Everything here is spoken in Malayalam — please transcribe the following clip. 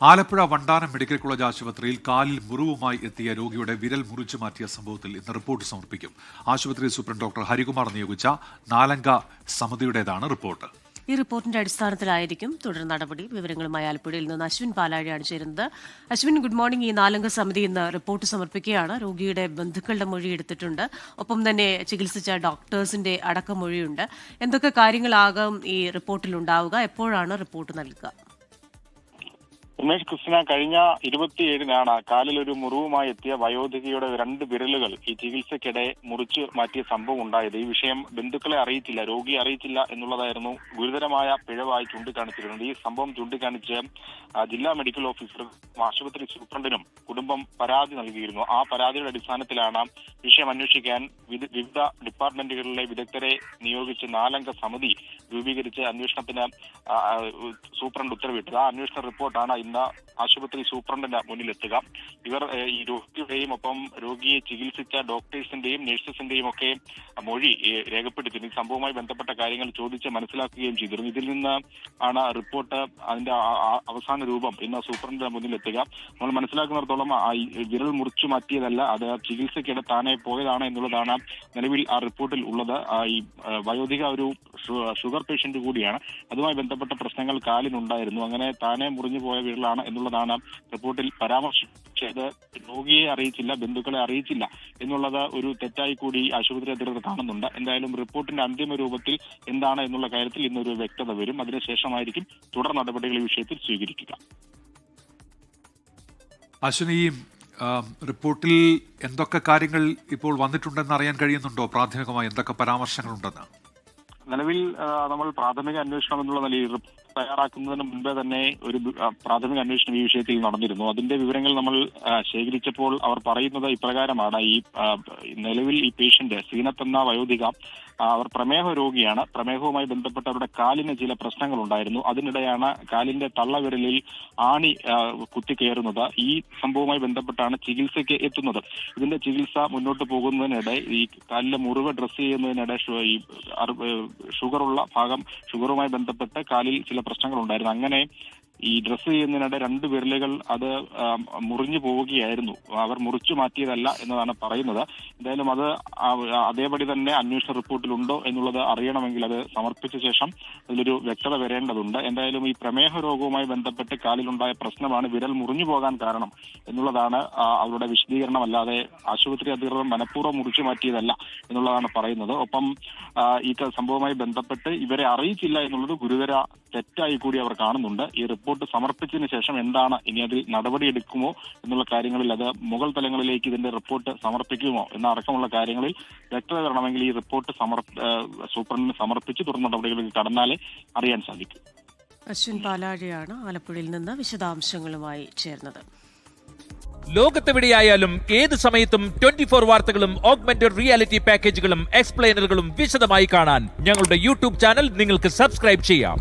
ആലപ്പുഴ വണ്ടാനം മെഡിക്കൽ കോളേജ് ആശുപത്രിയിൽ കാലിൽ മുറിവുമായി എത്തിയ രോഗിയുടെ വിരൽ മുറിച്ചു മാറ്റിയ സംഭവത്തിൽ ഇന്ന് റിപ്പോർട്ട് സമർപ്പിക്കും. ആശുപത്രി സൂപ്രണ്ട് ഡോക്ടർ ഹരികുമാർ നിയോഗിച്ച 4-അംഗ സമിതിയുടേതാണ് റിപ്പോർട്ട്. ഈ റിപ്പോർട്ടിന്റെ അടിസ്ഥാനത്തിലായിരിക്കും തുടർ നടപടി. വിവരങ്ങളുമായി ആലപ്പുഴയിൽ നിന്ന് അശ്വിൻ പാലാഴിയാണ് ചേരുന്നത്. Ashwin, good morning. ഈ 4-അംഗ സമിതി ഇന്ന് റിപ്പോർട്ട് സമർപ്പിക്കുകയാണ്. രോഗിയുടെ ബന്ധുക്കളുടെ മൊഴി എടുത്തിട്ടുണ്ട്. ഒപ്പം തന്നെ ചികിത്സിച്ച ഡോക്ടേഴ്സിന്റെ അടക്കം മൊഴിയുണ്ട്. എന്തൊക്കെ കാര്യങ്ങളാകും ഈ റിപ്പോർട്ടിൽ ഉണ്ടാവുക? എപ്പോഴാണ് റിപ്പോർട്ട് നൽകുക? ഉമേഷ് കൃഷ്ണ, കഴിഞ്ഞ 27-നാണ് കാലിൽ ഒരു മുറിവുമായി എത്തിയ വയോധികയുടെ 2 വിരലുകൾ ഈ ചികിത്സയ്ക്കിടെ മുറിച്ചു മാറ്റിയ സംഭവം ഉണ്ടായത്. ഈ വിഷയം ബന്ധുക്കളെ അറിയിച്ചില്ല, രോഗിയെ അറിയിച്ചില്ല എന്നുള്ളതായിരുന്നു ഗുരുതരമായ പിഴവായി ചൂണ്ടിക്കാണിച്ചിരുന്നത്. ഈ സംഭവം ചൂണ്ടിക്കാണിച്ച് ജില്ലാ മെഡിക്കൽ ഓഫീസറും ആശുപത്രി സൂപ്രണ്ടിനും കുടുംബം പരാതി നൽകിയിരുന്നു. ആ പരാതിയുടെ അടിസ്ഥാനത്തിലാണ് വിഷയം അന്വേഷിക്കാൻ വിവിധ ഡിപ്പാർട്ട്മെന്റുകളിലെ വിദഗ്ധരെ നിയോഗിച്ച് 4-അംഗ സമിതി രൂപീകരിച്ച് അന്വേഷണത്തിന് സൂപ്രണ്ട് ഉത്തരവിട്ടത്. ആ അന്വേഷണ റിപ്പോർട്ടാണ് ഇന്ന് ആശുപത്രി സൂപ്രണ്ടിന് മുന്നിലെത്തുക. ഇവർ ഈ രോഗിയുടെയും ഒപ്പം രോഗിയെ ചികിത്സിച്ച ഡോക്ടേഴ്സിന്റെയും നഴ്സസിന്റെയും ഒക്കെ മൊഴി രേഖപ്പെടുത്തി ഈ സംഭവവുമായി ബന്ധപ്പെട്ട കാര്യങ്ങൾ ചോദിച്ച് മനസ്സിലാക്കുകയും ചെയ്തിരുന്നു. ഇതിൽ നിന്ന് ആണ് റിപ്പോർട്ട്, അതിന്റെ അവസാന രൂപം ഇന്ന് സൂപ്രണ്ടിന് മുന്നിലെത്തുക. നമ്മൾ മനസ്സിലാക്കുന്നിടത്തോളം വിരൽ മുറിച്ചു മാറ്റിയതല്ല, അത് ചികിത്സയ്ക്കിടെ താനെ പോയതാണ് എന്നുള്ളതാണ് നിലവിൽ ആ റിപ്പോർട്ടിൽ ഉള്ളത്. ഈ വയോധിക ഒരു ഷുഗർ പേഷ്യന്റ് കൂടിയാണ്. അതുമായി ബന്ധപ്പെട്ട പ്രശ്നങ്ങൾ കാലിനുണ്ടായിരുന്നു. അങ്ങനെ താനെ മുറിഞ്ഞു പോയ വിരലാണ് എന്നുള്ളതാണ് റിപ്പോർട്ടിൽ പരാമർശിച്ചത്. രോഗിയെ അറിയിച്ചില്ല, ബന്ധുക്കളെ അറിയിച്ചില്ല എന്നുള്ളത് ഒരു തെറ്റായി കൂടി ആശുപത്രി അധികൃതർ കാണുന്നുണ്ട്. എന്തായാലും റിപ്പോർട്ടിന്റെ അന്തിമ രൂപത്തിൽ എന്താണ് എന്നുള്ള കാര്യത്തിൽ ഇന്നൊരു വ്യക്തത വരും. അതിനുശേഷമായിരിക്കും തുടർ നടപടികൾ ഈ വിഷയത്തിൽ സ്വീകരിക്കുക. അശ്വിനി, റിപ്പോർട്ടിൽ എന്തൊക്കെ കാര്യങ്ങൾ ഇപ്പോൾ വന്നിട്ടുണ്ടെന്ന് അറിയാൻ കഴിയുന്നുണ്ടോ? പ്രാഥമികമായി എന്തൊക്കെ പരാമർശങ്ങളുണ്ടെന്ന് നിലവിൽ നമ്മൾ പ്രാഥമിക അന്വേഷണം എന്നുള്ള നിലയിൽ തയ്യാറാക്കുന്നതിന് മുൻപേ തന്നെ ഒരു പ്രാഥമിക അന്വേഷണം ഈ വിഷയത്തിൽ നടന്നിരുന്നു. അതിന്റെ വിവരങ്ങൾ നമ്മൾ ശേഖരിച്ചപ്പോൾ അവർ പറയുന്നത് ഇപ്രകാരമാണ്. ഈ നിലവിൽ ഈ പേഷ്യന്റ് സീനത്ത് എന്ന വയോധിക അവർ പ്രമേഹ രോഗിയാണ്. പ്രമേഹവുമായി ബന്ധപ്പെട്ട് അവരുടെ കാലിന് ചില പ്രശ്നങ്ങൾ ഉണ്ടായിരുന്നു. അതിനിടെയാണ് കാലിന്റെ തള്ളവിരലിൽ ആണി കുത്തിക്കയറുന്നത്. ഈ സംഭവവുമായി ബന്ധപ്പെട്ടാണ് ചികിത്സയ്ക്ക് എത്തുന്നത്. ഇതിന്റെ ചികിത്സ മുന്നോട്ട് പോകുന്നതിനിടെ ഈ കാലിലെ മുറിവ് ഡ്രസ് ചെയ്യുന്നതിനിടെ ഈ ഷുഗറുള്ള ഭാഗം, ഷുഗറുമായി ബന്ധപ്പെട്ട് കാലിൽ ചില പ്രശ്നങ്ങൾ ഉണ്ടായിരുന്നു. അങ്ങനെ ഈ ഡ്രസ് ചെയ്യുന്നതിനിടെ 2 വിരലുകൾ അത് മുറിഞ്ഞു പോവുകയായിരുന്നു. അവർ മുറിച്ചു മാറ്റിയതല്ല എന്നതാണ് പറയുന്നത്. എന്തായാലും അത് അതേപടി തന്നെ അന്വേഷണ റിപ്പോർട്ടിലുണ്ടോ എന്നുള്ളത് അറിയണമെങ്കിൽ അത് സമർപ്പിച്ച ശേഷം അതിലൊരു വ്യക്തത വരേണ്ടതുണ്ട്. എന്തായാലും ഈ പ്രമേഹ രോഗവുമായി ബന്ധപ്പെട്ട് കാലിലുണ്ടായ പ്രശ്നമാണ് വിരൽ മുറിഞ്ഞു പോകാൻ കാരണം എന്നുള്ളതാണ് അവരുടെ വിശദീകരണം. അല്ലാതെ ആശുപത്രി അധികൃതർ മനഃപൂർവ്വം മുറിച്ചു മാറ്റിയതല്ല എന്നുള്ളതാണ് പറയുന്നത്. ഒപ്പം ഈ സംഭവവുമായി ബന്ധപ്പെട്ട് ഇവരെ അറിയിച്ചില്ല എന്നുള്ളത് ഗുരുതര തെറ്റായി കൂടി അവർ കാണുന്നുണ്ട്. ഈ റിപ്പോർട്ട് സമർപ്പിച്ചതിന് ശേഷം എന്താണ് ഇനി അതിൽ നടപടിയെടുക്കുമോ എന്നുള്ള കാര്യങ്ങളിൽ, അത് മുകൾ തലങ്ങളിലേക്ക് ഇതിന്റെ റിപ്പോർട്ട് സമർപ്പിക്കുമോ എന്നടക്കമുള്ള കാര്യങ്ങളിൽ വ്യക്തത വരണമെങ്കിൽ ഈ റിപ്പോർട്ട് സൂപ്രണ്ടിന് സമർപ്പിച്ച് തുടർ നടപടികളിലേക്ക് കടന്നാലേ അറിയാൻ സാധിക്കും. അശ്വിൻ പാലാഴിയാണ് ആലപ്പുഴയിൽ നിന്ന് വിശദാംശങ്ങളുമായി ചേർന്നത്. ലോകത്തെവിടെയായാലും ഏത് സമയത്തും 24 വാർത്തകളും ഓഗ്മെന്റഡ് റിയാലിറ്റി പാക്കേജുകളും എക്സ്പ്ലെയിനറുകളും വിശദമായി കാണാൻ ഞങ്ങളുടെ യൂട്യൂബ് ചാനൽ നിങ്ങൾക്ക് സബ്സ്ക്രൈബ് ചെയ്യാം.